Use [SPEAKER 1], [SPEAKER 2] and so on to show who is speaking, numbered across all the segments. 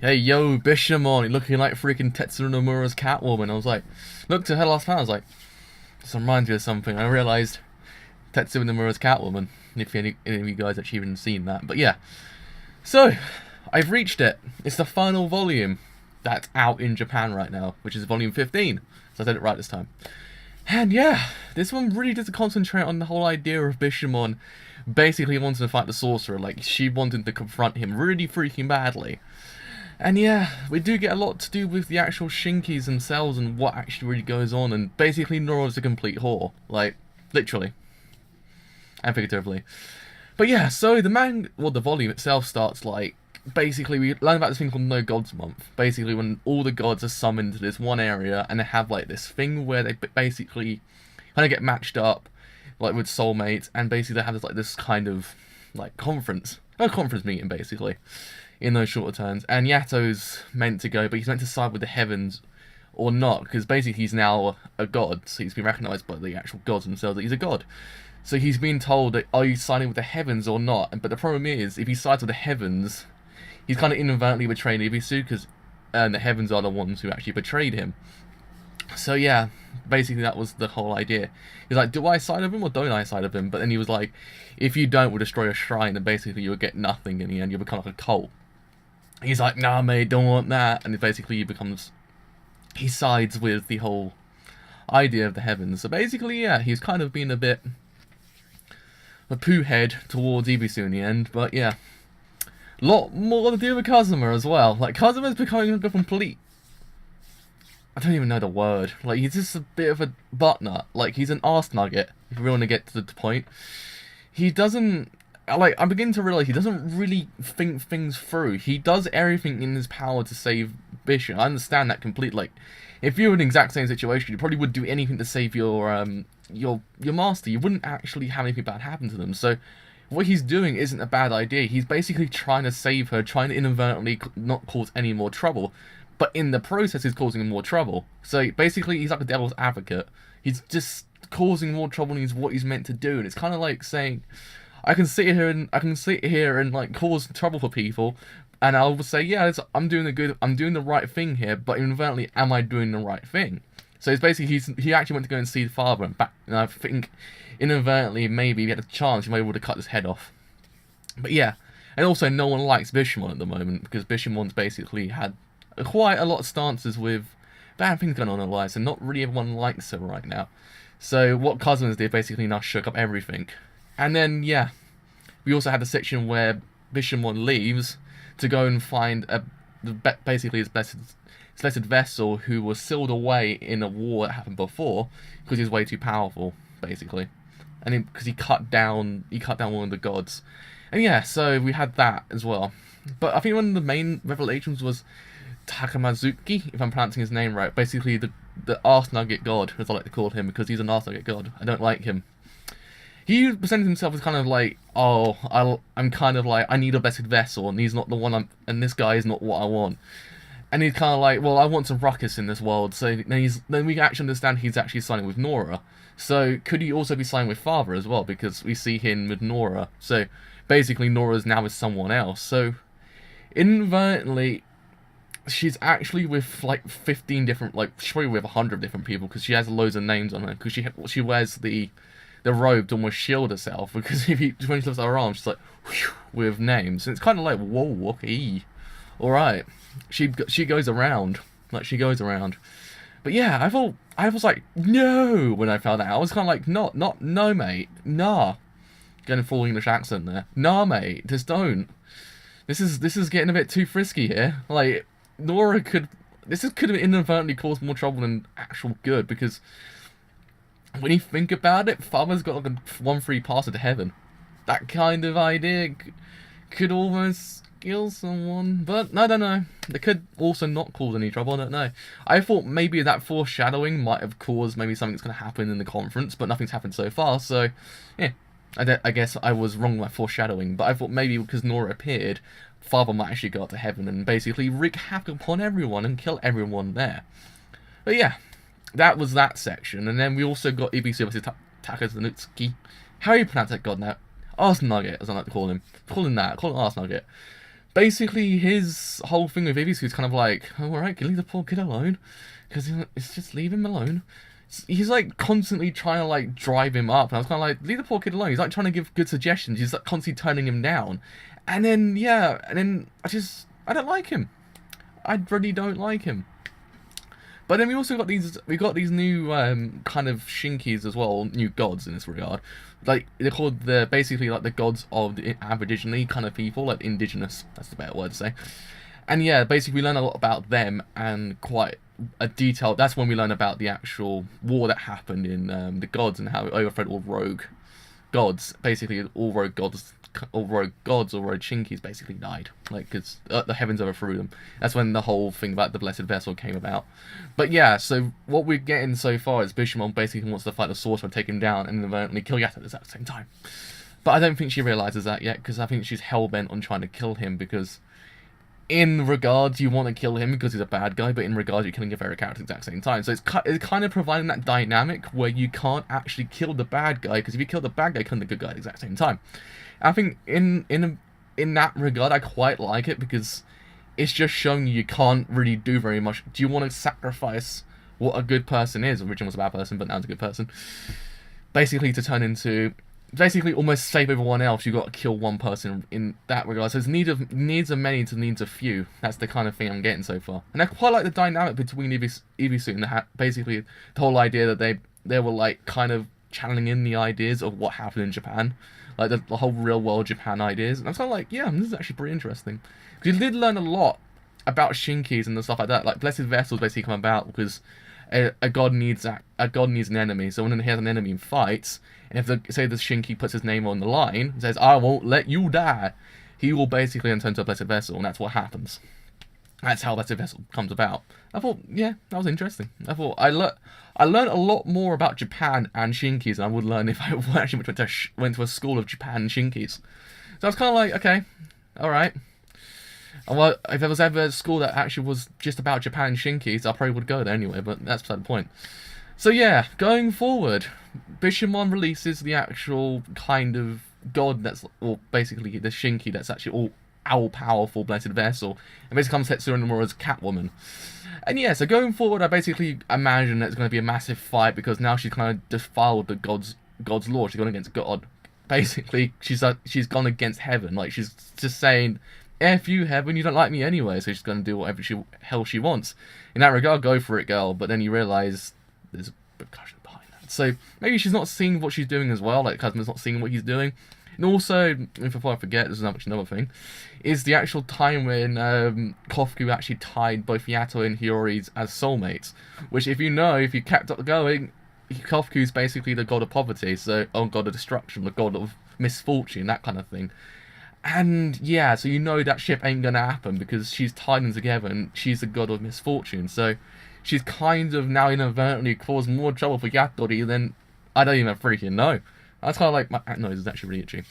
[SPEAKER 1] hey yo, Bishamon, you're looking like freaking Tetsuya Nomura's Catwoman. I was like, looked at her last time, I was like, this reminds me of something. I realised Tetsuya Nomura's Catwoman, if any of you guys actually even seen that. But yeah, so, I've reached it. It's the final volume that's out in Japan right now, which is volume 15. So I said it right this time. And yeah, this one really does concentrate on the whole idea of Bishamon basically wanting to fight the sorcerer. Like, she wanted to confront him really freaking badly. And yeah, we do get a lot to do with the actual Shinkies themselves and what actually really goes on. And basically, Nora's a complete whore. Like, literally. And figuratively. But yeah, so the volume itself starts like, basically we learn about this thing called No Gods Month. Basically when all the gods are summoned to this one area and they have like this thing where they basically kind of get matched up like with soulmates, and basically they have this kind of like conference meeting basically in those shorter turns. And Yato's meant to go, but he's meant to side with the heavens or not, because basically he's now a god, so he's been recognized by the actual gods themselves that he's a god. So he's been told that, are you siding with the heavens or not? But the problem is, if he sides with the heavens, he's kind of inadvertently betraying Ibisu, because the heavens are the ones who actually betrayed him. So yeah, basically that was the whole idea. He's like, do I side with him or don't I side with him? But then he was like, if you don't, we'll destroy a shrine, and basically you'll get nothing in the end, you'll become like a cult. He's like, nah mate, don't want that. And basically he sides with the whole idea of the heavens. So basically, yeah, he's kind of been a bit a poo head towards Ibisu in the end, but yeah. Lot more to do with Kazuma as well. Like, Kazuma's becoming a complete, I don't even know the word. Like, he's just a bit of a butt nut. Like, he's an arse nugget, if we want to get to the point. He doesn't, like, I'm beginning to realise he doesn't really think things through. He does everything in his power to save Bishop. I understand that completely. Like, if you were in the exact same situation, you probably would do anything to save your master. You wouldn't actually have anything bad happen to them. So what he's doing isn't a bad idea. He's basically trying to save her, trying to inadvertently not cause any more trouble, but in the process he's causing more trouble. So basically he's like a devil's advocate. He's just causing more trouble than what he's meant to do. And it's kind of like saying, I can sit here and like cause trouble for people, and I'll say, yeah, I'm doing the right thing here, but inadvertently, am I doing the right thing? So it's basically he actually went to go and see the father, and I think inadvertently maybe if he had a chance, he might have cut his head off. But yeah, and also no one likes Bishamon at the moment, because Bishamon's basically had quite a lot of stances with bad things going on in her lives, and not really everyone likes her right now. So what Cousins did basically now shook up everything. And then yeah, we also had the section where Bishamon leaves to go and find basically his blessed vessel, who was sealed away in a war that happened before because he was way too powerful, basically, and because he cut down one of the gods. And yeah, so we had that as well. But I think one of the main revelations was Takamazuki, if I'm pronouncing his name right, basically the arse nugget god, as I like to call him, because he's an arse nugget god. I don't like him. He presented himself as kind of like, oh, I'm kind of like, I need a blessed vessel, and he's not the one and this guy is not what I want. And he's kind of like, well, I want some ruckus in this world. So then we actually understand he's actually signing with Nora. So could he also be signing with Father as well? Because we see him with Nora. So basically Nora's now with someone else. So inadvertently, she's actually with like 15 different, like she's probably with 100 different people, because she has loads of names on her. Because she wears the robe to almost shield herself, because when she lifts her arm, she's like, whew, with names. And it's kind of like, whoa, okay, alright. She goes around. Like, she goes around. But yeah, I was like, no, when I found out. I was kind of like, no, mate. Nah. Getting a full English accent there. Nah, mate, just don't. This is getting a bit too frisky here. Like, Nora could have inadvertently caused more trouble than actual good, because when you think about it, Father's got like a 1-3 passer to heaven. That kind of idea could almost kill someone, but I don't know. They could also not cause any trouble, I don't know. I thought maybe that foreshadowing might have caused maybe something that's going to happen in the conference, but nothing's happened so far, so yeah. I guess I was wrong with my foreshadowing, but I thought maybe because Nora appeared, Father might actually go up to heaven and basically wreak havoc upon everyone and kill everyone there. But yeah, that was that section. And then we also got Ibisu vs. Takazanutsuki. How do you pronounce that god now? Arse Nugget, as I like to call him. Call him Arse Nugget. basically his whole thing with Ibisu is kind of like, oh, alright, leave the poor kid alone, because it's just leave him alone. He's like constantly trying to like drive him up, and I was kind of like, leave the poor kid alone. He's like trying to give good suggestions. He's like constantly turning him down, and then I don't like him. I really don't like him. But then we also got these new kind of Shinkis as well, new gods in this regard. Like they're called basically like the gods of the Aboriginal kind of people, like indigenous. That's the better word to say. And yeah, basically we learn a lot about them and quite a detail. That's when we learn about the actual war that happened in the gods and how it overthrew all rogue gods. Basically, all rogue gods or rogue Shinkis basically died, like because the heavens overthrew them. That's when the whole thing about the blessed vessel came about. But yeah, so what we're getting so far is Bishamon basically wants to fight the sorcerer, take him down, and inadvertently kill Yato at the same time. But I don't think she realizes that yet, because I think she's hell-bent on trying to kill him, because in regards you want to kill him because he's a bad guy, but in regards you're killing your favorite character at the exact same time. So it's kind of providing that dynamic where you can't actually kill the bad guy, because if you kill the bad guy, you kill the good guy at the exact same time. I think in that regard, I quite like it, because it's just showing you can't really do very much. Do you want to sacrifice what a good person is? Originally was a bad person, but now it's a good person. Basically, to turn into basically almost save everyone else, you've got to kill one person in that regard. So it's needs of many to needs of few. That's the kind of thing I'm getting so far. And I quite like the dynamic between Ibisu and basically the whole idea that they were like kind of channeling in the ideas of what happened in Japan. Like the whole real world Japan ideas. And I was kind of like, yeah, this is actually pretty interesting. Because you did learn a lot about Shinkis and the stuff like that. Like Blessed Vessels basically come about because a god needs an enemy. So when he has an enemy in fights, and if say the Shinki puts his name on the line and says, I won't let you die, he will basically then turn to a Blessed Vessel, and that's what happens. That's how Blessed Vessel comes about. I thought, yeah, that was interesting. I thought I learned a lot more about Japan and Shinkis than I would learn if I actually went to a school of Japan Shinkis. So I was kind of like, okay, all right. Well, if there was ever a school that actually was just about Japan Shinkis, I probably would go there anyway, but that's beside the point. So yeah, going forward, Bishamon releases the actual kind of god that's, or basically the Shinki that's actually all-powerful Blessed Vessel, and basically comes Tetsuro Nomura's Catwoman. And yeah, so going forward, I basically imagine that it's going to be a massive fight, because now she's kind of defiled the god's law. She's gone against God. Basically, she's gone against heaven. Like, she's just saying, F you, heaven, you don't like me anyway, so she's going to do whatever hell she wants. In that regard, go for it, girl. But then you realise there's a repercussion behind that. So maybe she's not seeing what she's doing as well, like Kazuma's not seeing what he's doing. And also, before I forget, this is another thing, is the actual time when Kofuku actually tied both Yato and Hiyori as soulmates. Which, if you kept up going, Kofuku's basically the god of poverty, so god of destruction, the god of misfortune, that kind of thing. And yeah, so you know that ship ain't gonna happen, because she's tied them together and she's the god of misfortune. So she's kind of now inadvertently caused more trouble for Yatori than I don't even freaking know. That's kind of like, my nose is actually really itchy.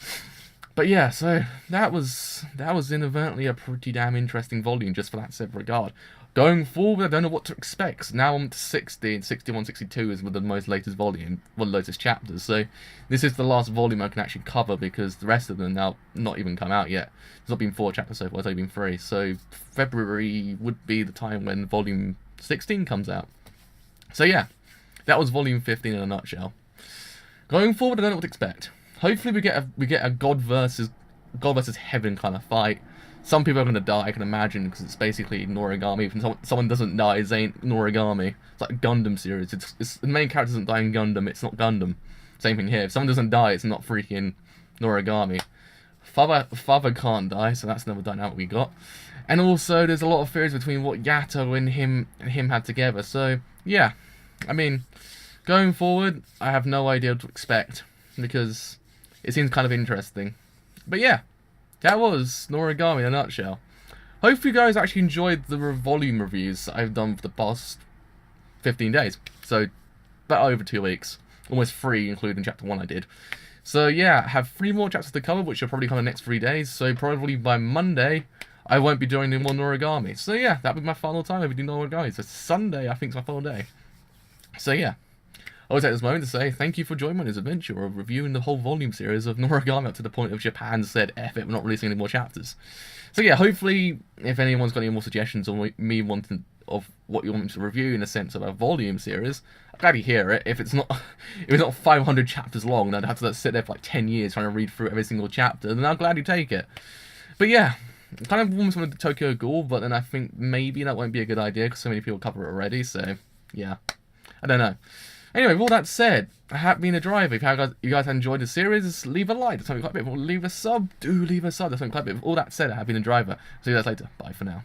[SPEAKER 1] But yeah, so that was inadvertently a pretty damn interesting volume just for that said regard. Going forward, I don't know what to expect. Now I'm to 60, and 61, 62 is with the most latest volume, one of the latest chapters. So this is the last volume I can actually cover, because the rest of them now not even come out yet. There's not been 4 chapters so far, it's only been 3. So February would be the time when volume 16 comes out. So yeah, that was volume 15 in a nutshell. Going forward, I don't know what to expect. Hopefully we get a God versus heaven kind of fight. Some people are going to die, I can imagine, because it's basically Noragami. If someone doesn't die, it ain't Noragami. It's like a Gundam series. It's the main character doesn't die in Gundam, it's not Gundam. Same thing here. If someone doesn't die, it's not freaking Noragami. Father can't die, so that's another dynamic we got. And also, there's a lot of theories between what Yato and him had together. So, yeah. I mean, going forward, I have no idea what to expect, because it seems kind of interesting. But yeah, that was Noragami in a nutshell. Hopefully you guys actually enjoyed the volume reviews that I've done for the past 15 days. So, about over 2 weeks. Almost 3, including chapter 1 I did. So yeah, I have 3 more chapters to cover, which will probably come in the next 3 days. So probably by Monday, I won't be doing any more Noragami. So yeah, that'll be my final time I'll be doing Noragami. So Sunday, I think, is my final day. So yeah. I would take this moment to say thank you for joining me on this adventure of reviewing the whole volume series of Noragami up to the point of Japan said, F it, we're not releasing any more chapters. So yeah, hopefully, if anyone's got any more suggestions on me wanting of what you want me to review in the sense of a volume series, I'm glad you hear it. If it's not 500 chapters long, then I'd have to sit there for like 10 years trying to read through every single chapter, then I'll gladly take it. But yeah, kind of almost wanted the Tokyo Ghoul, but then I think maybe that won't be a good idea because so many people cover it already, so yeah. I don't know. Anyway, with all that said, I have been a driver. If you guys enjoyed the series, leave a like. That's something quite a bit. Leave a sub. Do leave a sub. That's something quite a bit. With all that said, I have been a driver. See you guys later. Bye for now.